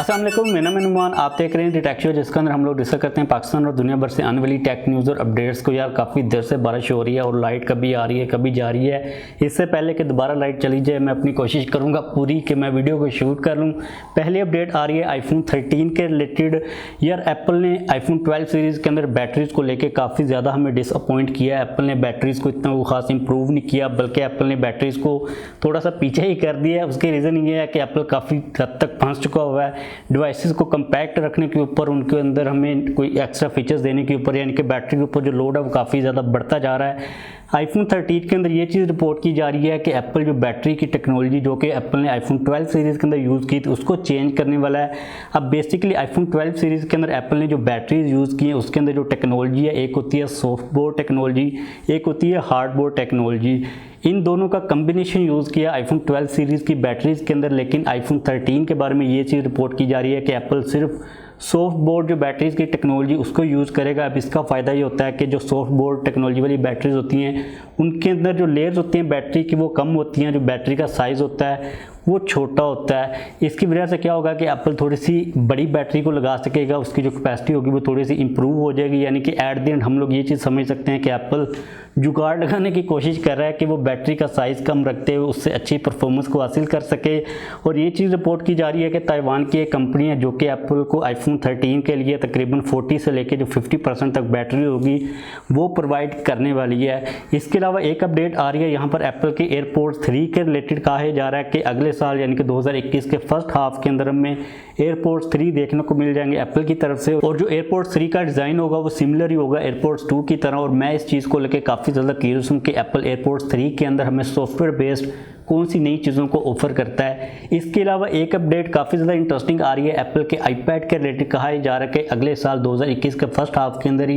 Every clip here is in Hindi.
अस्सलाम वालेकुम, मेरा नाम है नुमान। आप देख रहे हैं टेक शो, जिसके अंदर हम लोग डिस्कस करते हैं पाकिस्तान और दुनिया भर से आने वाली टेक न्यूज़ और अपडेट्स को। यार काफ़ी देर से बारिश हो रही है और लाइट कभी आ रही है कभी जा रही है। इससे पहले कि दोबारा लाइट चली जाए, मैं अपनी कोशिश करूँगा पूरी कि मैं वीडियो को शूट कर लूँ। पहली अपडेट आ रही है आईफोन 13 के रिलेटेड। यार एप्पल ने आईफोन 12 सीरीज़ के अंदर बैटरीज़ को लेकर काफ़ी ज़्यादा हमें डिसअपॉइंट किया। एप्पल ने बैटरीज़ को इतना वो खास इंप्रूव नहीं किया, बल्कि एप्पल ने बैटरीज़ को थोड़ा सा पीछे ही कर दिया है। उसके रीज़न ये है कि एप्पल काफ़ी हद तक फंस चुका हुआ है डिवाइसेस को कंपैक्ट रखने के ऊपर, उनके अंदर हमें कोई एक्स्ट्रा फीचर्स देने के ऊपर, यानी कि बैटरी के ऊपर जो लोड है वो काफ़ी ज़्यादा बढ़ता जा रहा है। आईफोन 13 के अंदर ये चीज़ रिपोर्ट की जा रही है कि एप्पल जो बैटरी की टेक्नोलॉजी जो कि एप्पल ने आईफोन 12 सीरीज़ के अंदर यूज़ की थी उसको चेंज करने वाला है। अब बेसिकली आईफोन 12 सीरीज़ के अंदर एप्पल ने जो बैटरीज यूज़ की हैं उसके अंदर जो टेक्नोलॉजी है, एक होती है सॉफ्ट बोर्ड टेक्नोलॉजी, एक होती है हार्ड बोर्ड टेक्नोलॉजी। इन दोनों का कम्बिनेशन यूज़ किया आईफोन 12 सीरीज़ की बैटरीज के अंदर। लेकिन आईफोन 13 के बारे में ये चीज़ रिपोर्ट की जा रही है कि एप्पल सिर्फ सॉफ्ट बोर्ड जो बैटरीज की टेक्नोलॉजी उसको यूज़ करेगा। अब इसका फ़ायदा ये होता है कि जो सॉफ्ट बोर्ड टेक्नोलॉजी वाली बैटरीज होती हैं उनके अंदर जो लेयर्स होती हैं बैटरी की वो कम होती हैं, जो बैटरी का साइज़ होता है वो छोटा होता है। इसकी वजह से क्या होगा कि एप्पल थोड़ी सी बड़ी बैटरी को लगा सकेगा, उसकी जो कैपेसिटी होगी वो थोड़ी सी इंप्रूव हो जाएगी। यानी कि एट द एंड हम लोग ये चीज़ समझ सकते हैं कि एप्पल जुगाड़ लगाने की कोशिश कर रहा है कि वो बैटरी का साइज़ कम रखते हुए उससे अच्छी परफॉर्मेंस को हासिल कर सके। और ये चीज़ रिपोर्ट की जा रही है कि ताइवान की एक कंपनी है जो कि एप्पल को आईफोन 13 के लिए तकरीबन 40 से लेकर जो 50% तक बैटरी होगी वो प्रोवाइड करने वाली है। इसके अलावा एक अपडेट आ रही है यहाँ पर एप्पल के एयरपोर्ट्स 3 के रिलेटेड कहा जा रहा है कि अगले साल यानी कि 2021 के फर्स्ट हाफ के अंदर हमें एयरपोर्ट्स 3 देखने को मिल जाएंगे एप्पल की तरफ से। और जो एयरपोर्ट्स 3 का डिज़ाइन होगा वो सिमिलर ही होगा एयरपोर्ट्स 2 की तरह। और मैं इस चीज़ को लेकर काफ़ी ज़्यादा क्यूरियस हूँ कि एप्पल एयरपोर्ट्स 3 के अंदर हमें सॉफ्टवेयर बेस्ड कौन सी नई चीज़ों को ऑफर करता है। इसके अलावा एक अपडेट काफ़ी ज़्यादा इंटरेस्टिंग आ रही है एप्पल के आईपैड के रिलेटेड। कहा जा रहा है कि अगले साल 2021 के फर्स्ट हाफ के अंदर ही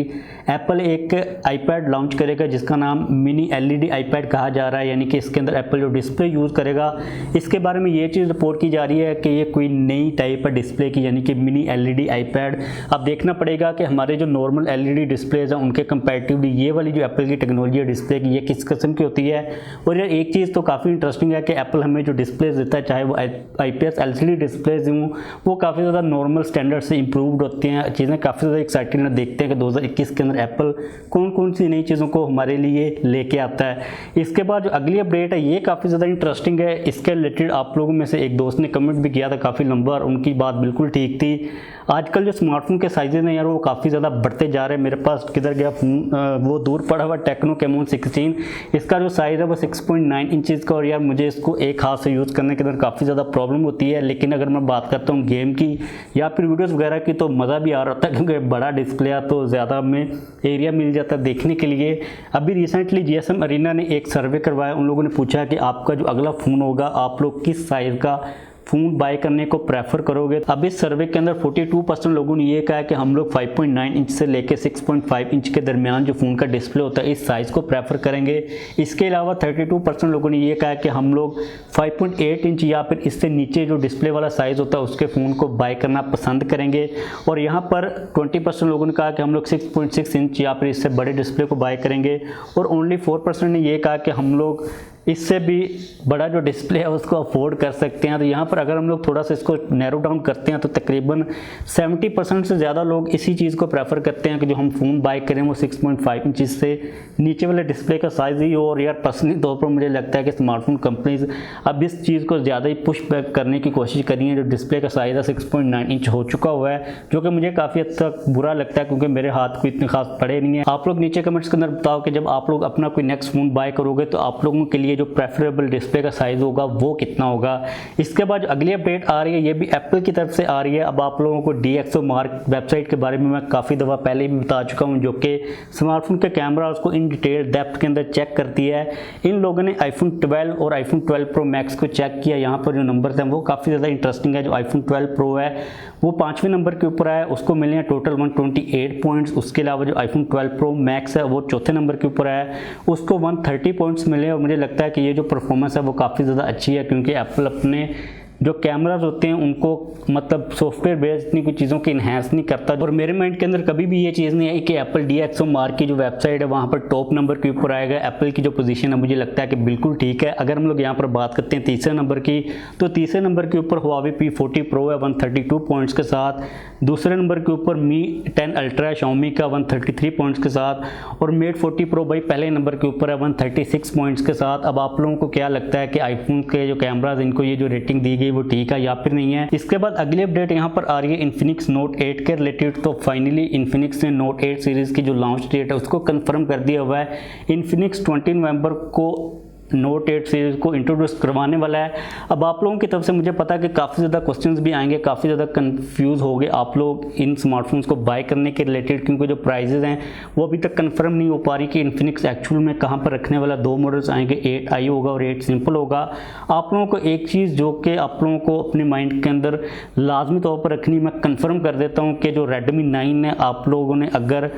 एप्पल एक आईपैड लॉन्च करेगा जिसका नाम मिनी एलईडी आईपैड कहा जा रहा है। यानी कि इसके अंदर एप्पल जो डिस्प्ले यूज़ करेगा, इसके बारे में ये चीज़ रिपोर्ट की जा रही है कि ये कोई नई टाइप है डिस्प्ले की, यानी कि मिनी एलईडी आईपैड। अब देखना पड़ेगा कि हमारे जो नॉर्मल एलईडी डिस्प्लेज हैं उनके कंपैरेटिवली ये वाली जो एप्पल की टेक्नोलॉजी है डिस्प्ले की ये किस किस्म की होती है। और यार एक चीज़ तो काफ़ी इंटरेस्टिंग है कि एप्पल हमें जो डिस्प्लेज देता है, चाहे वो आईपीएस एलसीडी डिस्प्लेज हों, वो काफ़ी ज़्यादा नॉर्मल स्टैंडर्ड से इंप्रूव्ड होती हैं। चीज़ें काफ़ी ज़्यादा एक्साइटिंग है। देखते हैं कि 2021 के अंदर एप्पल कौन कौन सी नई चीज़ों को हमारे लिए लेके आता है। इसके बाद जो अगली अपडेट है ये काफ़ी ज़्यादा इंटरेस्टिंग है। इसके रिलेटेड आप लोगों में से एक दोस्त ने कमेंट भी किया था काफ़ी लंबा और उनकी बात बिल्कुल ठीक थी। आजकल जो स्मार्टफोन के साइजेज हैं यार वो काफ़ी ज़्यादा बढ़ते जा रहे हैं। मेरे पास किधर गया फ़ोन, वो दूर पड़ा हुआ टेक्नो कैमोन 16, इसका जो साइज़ है वो 6.9 इंचज़ का। और यार मुझे इसको एक हाथ से यूज़ करने के अंदर काफ़ी ज़्यादा प्रॉब्लम होती है। लेकिन अगर मैं बात करता हूँ गेम की या फिर वीडियोज़ वगैरह की तो मज़ा भी आ रहा होता है, क्योंकि बड़ा डिस्प्ले है तो ज़्यादा हमें एरिया मिल जाता है देखने के लिए। अभी रिसेंटली जीएसएम अरीना ने एक सर्वे करवाया। उन लोगों ने पूछा कि आपका जो अगला फ़ोन होगा आप लोग किस साइज़ का फ़ोन बाय करने को प्रेफर करोगे। अब इस सर्वे के अंदर 42% लोगों ने ये कहा है कि हम लोग 5.9 इंच से लेकर 6.5 इंच के दरमियान जो फ़ोन का डिस्प्ले होता है इस साइज़ को प्रेफर करेंगे। इसके अलावा 32% लोगों ने ये कहा है कि हम लोग 5.8 इंच या फिर इससे नीचे जो डिस्प्ले वाला साइज़ होता है उसके फ़ोन को बाय करना पसंद करेंगे। और यहाँ पर 20% लोगों ने कहा कि हम लोग 6.6 इंच या फिर इससे बड़े डिस्प्ले को बाय करेंगे। और ओनली 4% ने ये कहा कि हम लोग इससे भी बड़ा जो डिस्प्ले है उसको अफोर्ड कर सकते हैं। तो यहाँ पर अगर हम लोग थोड़ा सा इसको नैरो डाउन करते हैं तो तकरीबन 70% से ज़्यादा लोग इसी चीज़ को प्रेफर करते हैं कि जो हम फ़ोन बाय करें वो 6.5 इंच से नीचे वाले डिस्प्ले का साइज़ ही हो। और यार पर्सनली तौर पर मुझे लगता है कि स्मार्टफोन कंपनीज अब इस चीज़ को ज़्यादा ही पुश बैक करने की कोशिश कर रही हैं। जो डिस्प्ले का साइज़ है 6.9 इंच हो चुका हुआ है, जो कि मुझे काफ़ी हद तक बुरा लगता है क्योंकि मेरे हाथ को इतने खास पड़े नहीं है। आप लोग नीचे कमेंट्स के अंदर बताओ कि जब आप लोग अपना कोई नेक्स्ट फ़ोन बाय करोगे तो आप लोगों के लिए जो प्रेफरेबल डिस्प्ले का साइज़ होगा वो कितना होगा। इसके बाद अगली अपडेट आ रही है ये भी एप्पल की तरफ से आ रही है। अब आप लोगों को DxOMark वेबसाइट के बारे में मैं काफ़ी दफ़ा पहले भी बता चुका हूँ, जो कि स्मार्टफोन के कैमरा उसको इन डिटेल डेप्थ के अंदर चेक करती है। इन लोगों ने आईफोन 12 और आईफोन 12 प्रो मैक्स को चेक किया। यहाँ पर जो नंबर हैं वो काफ़ी ज़्यादा इंटरेस्टिंग है। जो आईफोन 12 प्रो है वो 5वें नंबर के ऊपर है, उसको मिले हैं टोटल 128 पॉइंट्स। उसके अलावा जो आईफोन 12 प्रो मैक्स है वो चौथे नंबर के ऊपर है, उसको 130 पॉइंट्स मिले। और मुझे लगता है कि ये जो परफॉर्मेंस है वो काफ़ी ज़्यादा अच्छी है क्योंकि एप्पल अपने जो कैमराज होते हैं उनको मतलब सॉफ्टवेयर बेस्ड इतनी कुछ चीज़ों की इन्हेंस नहीं करता। और मेरे माइंड के अंदर कभी भी ये चीज़ नहीं आई कि एप्पल DxOMark की जो वेबसाइट है वहाँ पर टॉप नंबर के ऊपर आएगा। एप्पल की जो पोजीशन है मुझे लगता है कि बिल्कुल ठीक है। अगर हम लोग यहाँ पर बात करते हैं तीसरे नंबर की, तो तीसरे नंबर के ऊपर Huawei P40 Pro है 132 पॉइंट्स के साथ। दूसरे नंबर के ऊपर Mi 10 Ultra Xiaomi का 133 पॉइंट्स के साथ। और Mate 40 Pro भाई पहले नंबर के ऊपर है 136 पॉइंट्स के साथ। अब आप लोगों को क्या लगता है कि आईफोन के जो कैमराज इनको ये जो रेटिंग दी गई वो ठीक है या फिर नहीं है? इसके बाद अगली अपडेट यहाँ पर आ रही है Infinix Note 8 के रिलेटेड। तो फाइनली Infinix ने Note 8 सीरीज की जो लॉन्च डेट है उसको कंफर्म कर दिया हुआ है। Infinix 20 नवंबर को Note 8 सीरीज़ को इंट्रोड्यूस करवाने वाला है। अब आप लोगों की तरफ से मुझे पता है कि काफ़ी ज़्यादा क्वेश्चंस भी आएंगे, काफ़ी ज़्यादा कंफ्यूज हो गए आप लोग इन स्मार्टफोन्स को बाय करने के रिलेटेड, क्योंकि जो प्राइजेज़ हैं वो अभी तक कंफर्म नहीं हो पा रही कि Infinix एक्चुअल में कहाँ पर रखने वाला। दो मॉडल्स आएंगे, 8i होगा और 8 सिंपल होगा। आप लोगों को एक चीज़ जो कि आप लोगों को अपने माइंड के अंदर लाजमी तौर पर रखनी, मैं कन्फर्म कर देता हूँ कि जो Redmi 9 है, आप लोगों ने अगर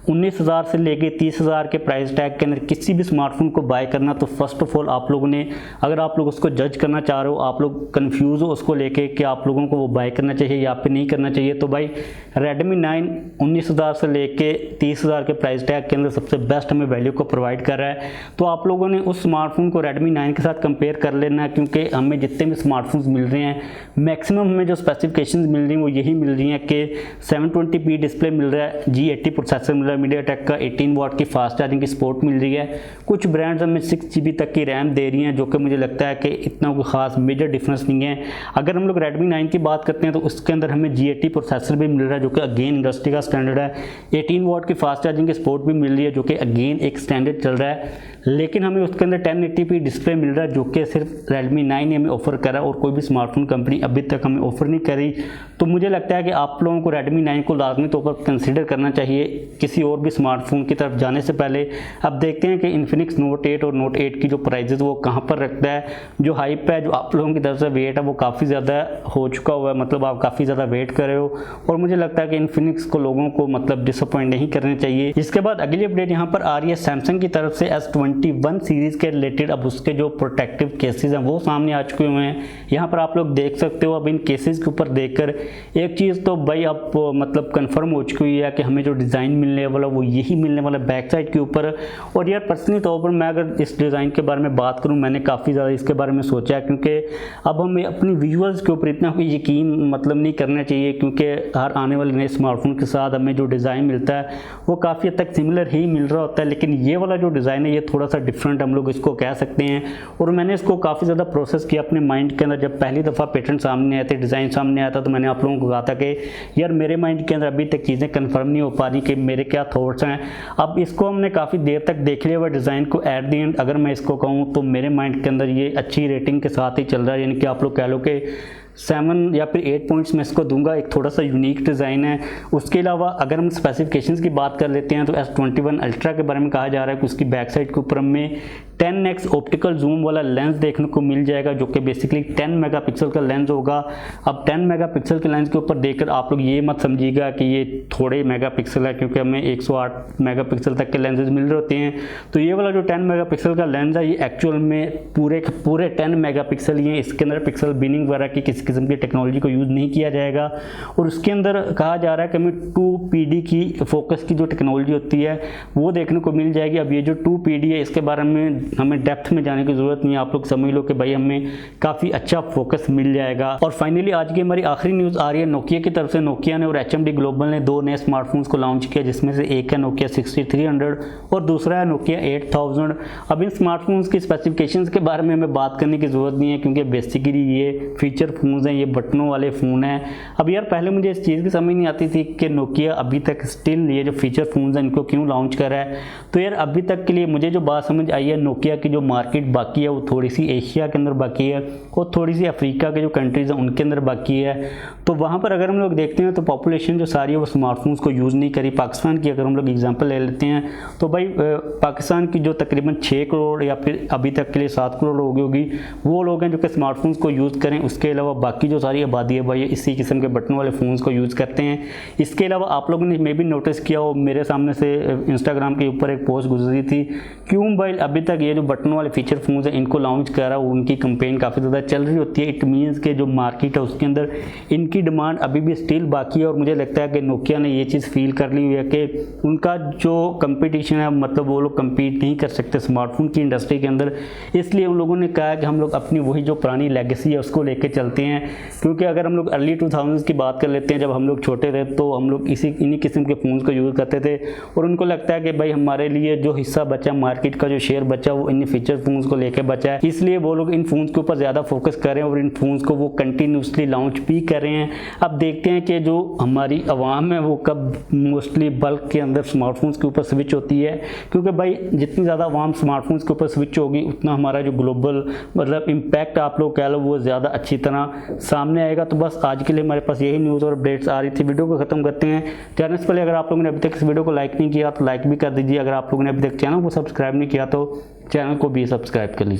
19,000 से लेके 30,000 के प्राइस टैग के अंदर किसी भी स्मार्टफोन को बाय करना, तो फर्स्ट ऑफ ऑल आप लोगों ने, अगर आप लोग उसको जज करना चाह रहे हो, आप लोग कंफ्यूज हो उसको लेके कि आप लोगों को वो बाय करना चाहिए या फिर नहीं करना चाहिए, तो भाई Redmi 9 19,000 से लेके 30,000 के प्राइस टैग के अंदर सबसे बेस्ट हमें वैल्यू को प्रोवाइड कर रहा है। तो आप लोगों ने उस स्मार्टफोन को Redmi 9 के साथ कंपेयर कर लेना है, क्योंकि हमें जितने भी स्मार्टफोन्स मिल रहे हैं मैक्सिमम हमें जो स्पेसिफिकेशंस मिल रही हैं वो यही मिल रही हैं कि 720p डिस्प्ले मिल रहा है, G80 प्रोसेसर मिल रहा है, मीडियाटेक का 18 वाट की फास्ट चार्जिंग की सपोर्ट मिल रही है। कुछ ब्रांड्स हमें 6GB तक की रैम दे रही हैं, जो कि मुझे लगता है कि इतना कोई खास मेजर डिफरेंस नहीं है। अगर हम लोग Redmi 9 की बात करते हैं तो उसके अंदर हमें G80 प्रोसेसर भी मिल रहा है, जो कि अगेन इंडस्ट्री का स्टैंडर्ड है। 18 वाट की फास्ट चार्जिंग की सपोर्ट भी मिल रही है, जो कि अगेन एक स्टैंडर्ड चल रहा है। लेकिन हमें उसके अंदर 1080p डिस्प्ले मिल रहा है, जो कि सिर्फ Redmi 9 ने हमें ऑफर करा और कोई भी स्मार्टफोन कंपनी अभी तक हमें ऑफर नहीं करी। तो मुझे लगता है कि आप लोगों को Redmi 9 को लाजमी तौर पर कंसिडर करना चाहिए किसी और भी स्मार्टफोन की तरफ जाने से पहले। अब देखते हैं कि Infinix Note 8 और Note 8 की जो प्राइजेस वो कहाँ पर रखता है। जो हाइप है, जो आप लोगों की तरफ से वेट है, वो काफ़ी ज़्यादा हो चुका हुआ है, मतलब आप काफ़ी ज़्यादा वेट कर रहे हो और मुझे लगता है कि Infinix को लोगों को मतलब डिसअपॉइंट नहीं करने चाहिए। इसके बाद अगली अपडेट यहाँ पर आ रही है सैमसंग की तरफ से S21 सीरीज़ के रिलेटेड। अब उसके जो प्रोटेक्टिव केसेस हैं वो सामने आ चुके हुए हैं, यहाँ पर आप लोग देख सकते हो। अब इन केसेस के ऊपर देखकर एक चीज़ तो भाई अब मतलब कंफर्म हो चुकी है कि हमें जो डिज़ाइन मिलने वाला वो यही मिलने वाला बैक साइड के ऊपर। और यार पर्सनली तौर पर मैं अगर इस डिज़ाइन के बारे में बात करूं, मैंने काफ़ी ज़्यादा इसके बारे में सोचा है, क्योंकि अब हमें अपनी विजुअल्स के ऊपर इतना कोई यकीन मतलब नहीं करना चाहिए, क्योंकि हर आने वाले नए स्मार्टफोन के साथ हमें जो डिज़ाइन मिलता है वो काफ़ी हद तक सिमिलर ही मिल रहा होता है। लेकिन ये वाला जो डिज़ाइन है ये थोड़ा सा डिफरेंट हम लोग इसको कह सकते हैं। और मैंने इसको काफ़ी ज़्यादा प्रोसेस किया अपने माइंड के अंदर। जब पहली दफ़ा पैटर्न सामने आए थे, डिज़ाइन सामने आया था, तो मैंने आप लोगों को कहा था कि यार मेरे माइंड के अंदर अभी तक चीज़ें कन्फर्म नहीं हो पा रही कि मेरे क्या थॉट्स हैं। अब इसको हमने काफ़ी देर तक देख लिया हुआ डिज़ाइन को। एट दी एंड अगर मैं इसको कहूँ तो मेरे माइंड के अंदर ये अच्छी रेटिंग के साथ ही चल रहा है, यानी कि आप लोग कह लो कि 7 या फिर 8 पॉइंट्स मैं इसको दूंगा। एक थोड़ा सा यूनिक डिज़ाइन है। उसके अलावा अगर हम स्पेसिफिकेशंस की बात कर लेते हैं तो S21 अल्ट्रा के बारे में कहा जा रहा है कि उसकी बैक साइड के ऊपर हमें 10x ऑप्टिकल जूम वाला लेंस देखने को मिल जाएगा, जो कि बेसिकली 10 मेगापिक्सल का लेंस होगा। अब 10 मेगापिक्सल के लेंस के ऊपर देखकर आप लोग ये मत समझिएगा कि ये थोड़े मेगापिक्सल है, क्योंकि हमें 108 मेगापिक्सल तक के लेंसेज मिल रहे होते हैं। तो ये वाला जो 10 मेगापिक्सल का लेंस है ये एक्चुअल में पूरे 10 मेगापिक्सल ही है। इसके अंदर पिक्सल बीनिंग वगैरह की किसी किस्म की टेक्नोलॉजी को यूज़ नहीं किया जाएगा। और उसके अंदर कहा जा रहा है कि हमें 2PD की फोकस की जो टेक्नोलॉजी होती है वो देखने को मिल जाएगी। अब ये जो 2PD है इसके बारे में हमें डेप्थ में जाने की ज़रूरत नहीं है, आप लोग समझ लो कि भाई हमें काफ़ी अच्छा फोकस मिल जाएगा। और फाइनली आज की हमारी आखिरी न्यूज़ आ रही है नोकिया की तरफ से। नोकिया ने और HMD ग्लोबल ने 2 नए स्मार्टफोन्स को लॉन्च किया, जिसमें से एक है नोकिया 6300 और दूसरा है नोकिया 8000। अब इन स्मार्टफोन्स की स्पेसिफिकेशंस के बारे में हमें बात करने की ज़रूरत नहीं है, क्योंकि बेसिकली ये फीचर फ़ोन्स हैं, ये बटनों वाले फ़ोन हैं। अब यार पहले मुझे इस चीज़ की समझ नहीं आती थी कि नोकिया अभी तक स्टिल ये जो फीचर फ़ोन्स हैं इनको क्यों लॉन्च कर रहा है। तो यार अभी तक के लिए मुझे जो बात समझ आई है, नोकिया की जो मार्केट बाकी है वो थोड़ी सी एशिया के अंदर बाकी है और थोड़ी सी अफ्रीका के जो कंट्रीज़ हैं उनके अंदर बाकी है। तो वहाँ पर अगर हम लोग देखते हैं तो पॉपुलेशन जो सारी है वो स्मार्टफोन्स को यूज़ नहीं करी। पाकिस्तान की अगर हम लोग एग्जांपल ले लेते हैं तो भाई पाकिस्तान की जो तकरीबन 6 करोड़ या फिर अभी तक के लिए 7 करोड़ लोग होगी वो लोग हैं जो कि स्मार्टफोन्स को यूज़ करें। उसके अलावा बाकी जो सारी आबादी है भाई इसी किस्म के बटन वाले फ़ोन्स को यूज़ करते हैं। इसके अलावा आप लोगों ने मे भी नोटिस किया हो, मेरे सामने से इंस्टाग्राम के ऊपर एक पोस्ट गुजरी थी, क्यों मोबाइल अभी तक ये जो बटन वाले फीचर फ़ोन्स हैं इनको लॉन्च कर रहा है, उनकी कंपेन काफ़ी ज़्यादा चल रही होती है। इट मीन्स के जो मार्केट है उसके अंदर इनकी डिमांड अभी भी स्टिल बाकी है। और मुझे लगता है कि नोकिया ने ये चीज़ फील कर ली हुई है कि उनका जो कंपटीशन है मतलब वो लोग कम्पीट नहीं कर सकते स्मार्टफोन की इंडस्ट्री के अंदर। इसलिए उन लोगों ने कहा कि हम लोग अपनी वही जो पुरानी लेगेसी है उसको लेके चलते हैं। क्योंकि अगर हम लोग अर्ली 2000s की बात कर लेते हैं, जब हम लोग छोटे थे तो हम लोग इन्हीं किस्म के फ़ोन्स को यूज़ करते थे और उनको लगता है कि भाई हमारे लिए जो हिस्सा बचा, मार्केट का जो शेयर बचा वो इन फीचर फ़ोन्स को लेकर बचा है। इसलिए वो लोग इन फ़ोन्स के ऊपर ज़्यादा फोकस कर रहे हैं और इन फ़ोन्स को वो कंटिन्यूसली लॉन्च भी कर रहे हैं। अब देखते हैं कि जो हमारी आवाम है वो कब मोस्टली बल्क के अंदर स्मार्टफोन्स के ऊपर स्विच होती है। क्योंकि भाई जितनी ज़्यादा आवाम स्मार्टफोन्स के ऊपर स्विच होगी उतना हमारा जो ग्लोबल मतलब इम्पैक्ट आप लोग कह लो वो ज़्यादा अच्छी तरह सामने आएगा। तो बस आज के लिए हमारे पास यही न्यूज़ और अपडेट्स आ रही थी। वीडियो को ख़त्म करते हैं। चैनल से पहले अगर आप लोगों ने अभी तक इस वीडियो को लाइक नहीं किया तो लाइक भी कर दीजिए। अगर आप लोगों ने अभी तक चैनल को सब्सक्राइब नहीं किया तो चैनल को भी सब्सक्राइब कर लीजिए।